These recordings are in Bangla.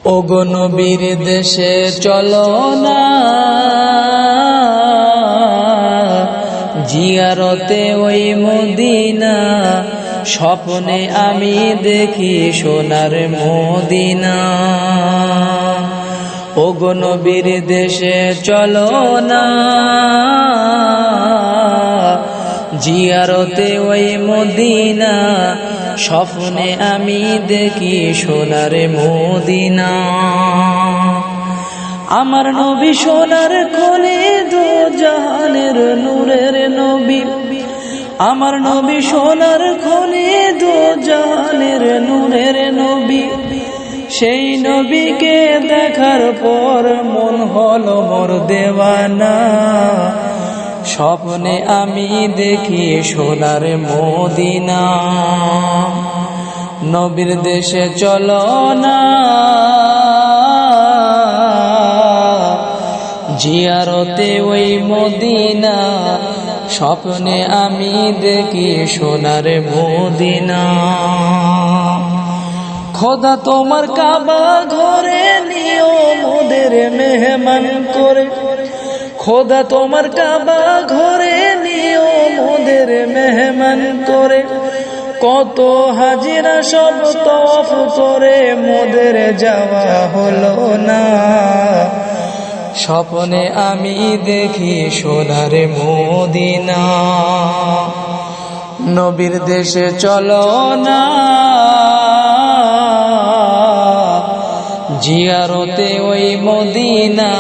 ওগো নবীর দেশে চলো না, জিয়ারতে ওই মদিনা। স্বপ্নে আমি দেখি সোনার মদিনা। ওগো নবীর দেশে চলো না, জিয়ারতে ওই মদিনা। স্বপ্নে আমি দেখি সোনার মদিনা। আমার নবী সোনার খনি, দো জাহানের নূরের নবী। আমার নবী সোনার খনি, দো জাহানের নূরের নবী। সেই নবীকে দেখার পর মন হলো মোর দেওয়ানা। স্বপ্নে আমি দেখি সোনার মদিনা। নবীর দেশে চলো না, জিয়ারতে ওই মদিনা। স্বপ্নে আমি দেখি সোনার মদিনা। খোদা তোমার কাবা ঘরে নিও মোদের মেহমান করে। খোদা তোমার কাবা ঘরে নিও মোদের মেহমান করে। কত হাজিরা সব তওয়াফ করে মোদের যাওয়া হলো না। স্বপ্নে আমি দেখি সোনার মদিনা। নবীর দেশে চলো না, জিয়ারতে ওই মদিনা।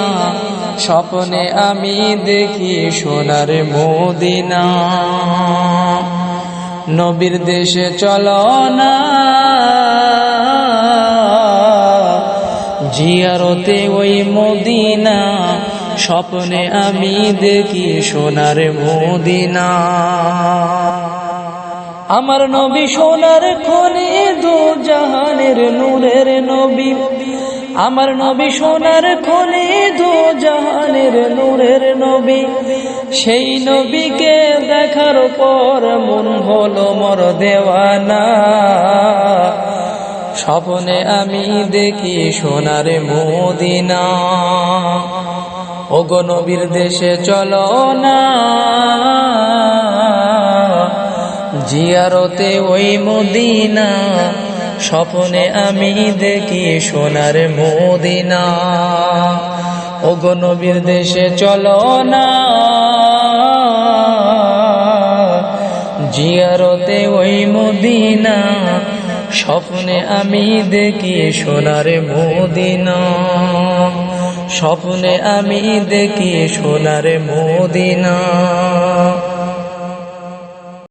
স্বপ্নে আমি দেখি সোনার মদিনা। নবীর দেশে চলো না, জিয়ারতে ওই মদিনা। স্বপ্নে আমি দেখি সোনার মদিনা। আমার নবী সোনার খনি, দো জাহানের নূরের নবী। আমার নবী সোনার খনি, দো জাহানের নূরের নবী। সেই নবীকে দেখার পর মন হলো মোর দেওয়ানা। স্বপ্নে আমি দেখি সোনার মদিনা। ওগো নবীর দেশে চলো না, জিয়ারতে ওই মদিনা। স্বপ্নে আমি দেখি সোনার মদিনা। ওগো নবীর দেশে চলো না, জিয়ারতে ওই মদিনা। স্বপ্নে আমি দেখি সোনার মদিনা। স্বপ্নে আমি দেখি সোনার মদিনা।